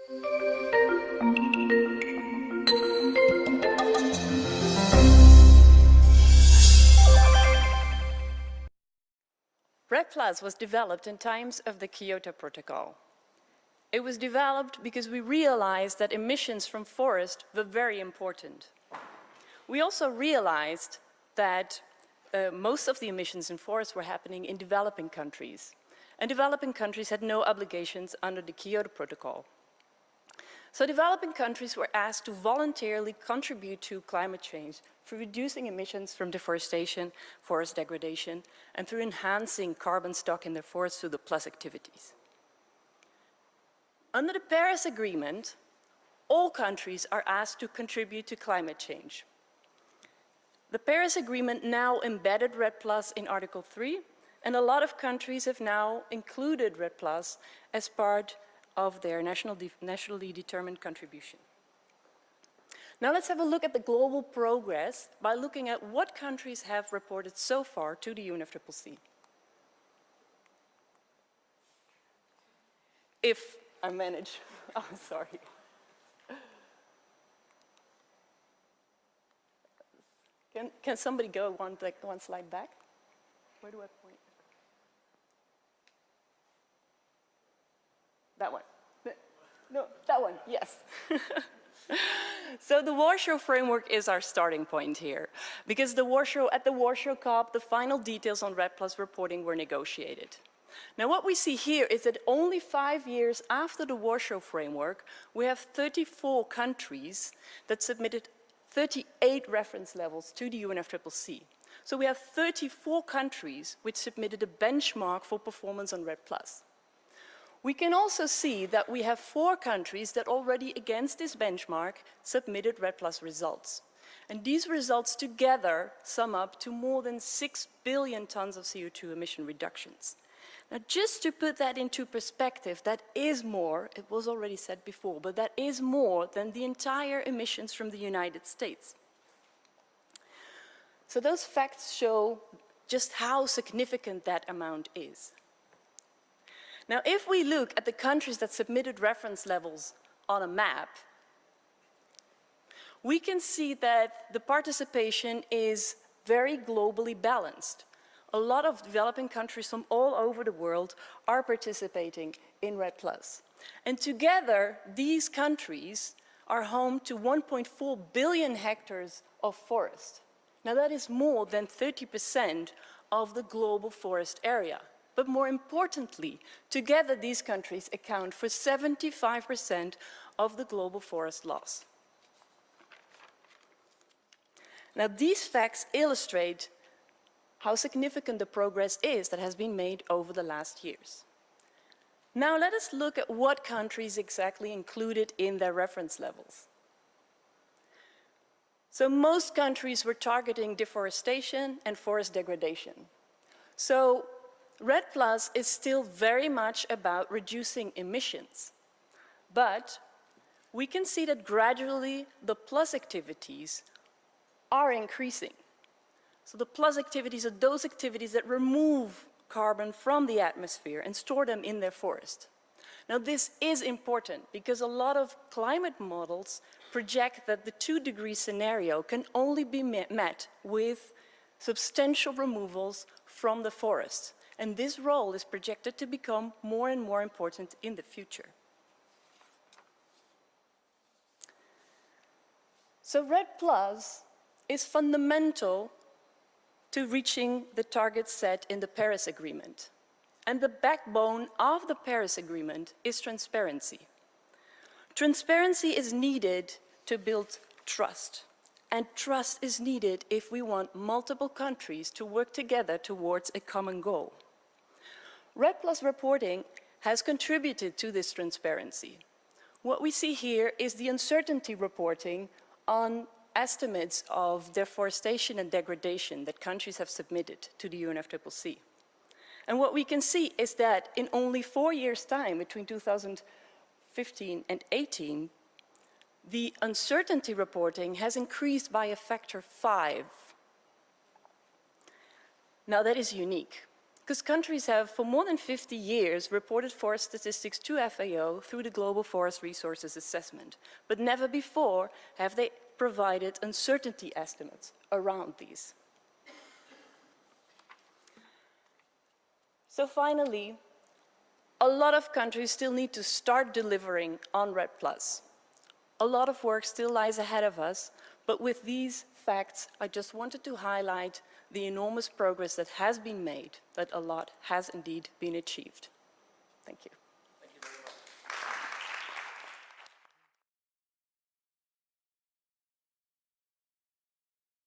REDD+ was developed in times of the Kyoto Protocol. It was developed because we realized that emissions from forest were very important. We also realized that most of the emissions in forests were happening in developing countries, and developing countries had no obligations under the Kyoto Protocol. So developing countries were asked to voluntarily contribute to climate change through reducing emissions from deforestation, forest degradation, and through enhancing carbon stock in their forests through the plus activities. Under the Paris Agreement, all countries are asked to contribute to climate change. The Paris Agreement now embedded REDD+ in Article 3, and a lot of countries have now included REDD+ as part of their nationally determined contribution. Now let's have a look at the global progress by looking at what countries have reported so far to the UNFCCC. If I manage, oh, sorry. Can somebody go one slide back? Where do I point? That one. No, that one, yes. So the Warsaw Framework is our starting point here, because at the Warsaw COP, the final details on REDD+ reporting were negotiated. Now what we see here is that only 5 years after the Warsaw Framework, we have 34 countries that submitted 38 reference levels to the UNFCCC. So we have 34 countries which submitted a benchmark for performance on REDD+. We can also see that we have 4 countries that already against this benchmark submitted REDD+ results. And these results together sum up to more than 6 billion tons of CO2 emission reductions. Now, just to put that into perspective, that is more, it was already said before, but that is more than the entire emissions from the United States. So those facts show just how significant that amount is. Now, if we look at the countries that submitted reference levels on a map, we can see that the participation is very globally balanced. A lot of developing countries from all over the world are participating in REDD+. And together, these countries are home to 1.4 billion hectares of forest. Now, that is more than 30% of the global forest area. But more importantly, together these countries account for 75% of the global forest loss. Now, these facts illustrate how significant the progress is that has been made over the last years. Now, let us look at what countries exactly included in their reference levels. So most countries were targeting deforestation and forest degradation. So REDD+ is still very much about reducing emissions, but we can see that gradually the plus activities are increasing. So the plus activities are those activities that remove carbon from the atmosphere and store them in their forest. Now this is important because a lot of climate models project that the 2-degree scenario can only be met with substantial removals from the forest. And this role is projected to become more and more important in the future. So REDD+ is fundamental to reaching the targets set in the Paris Agreement. And the backbone of the Paris Agreement is transparency. Transparency is needed to build trust. And trust is needed if we want multiple countries to work together towards a common goal. REDD+ reporting has contributed to this transparency. What we see here is the uncertainty reporting on estimates of deforestation and degradation that countries have submitted to the UNFCCC. And what we can see is that in only 4 years' time, between 2015 and 2018, the uncertainty reporting has increased by a factor 5. Now that is unique. Because countries have, for more than 50 years, reported forest statistics to FAO through the Global Forest Resources Assessment, but never before have they provided uncertainty estimates around these. So finally, a lot of countries still need to start delivering on REDD+. A lot of work still lies ahead of us, but with these facts, I just wanted to highlight the enormous progress that has been made, that a lot has indeed been achieved. Thank you.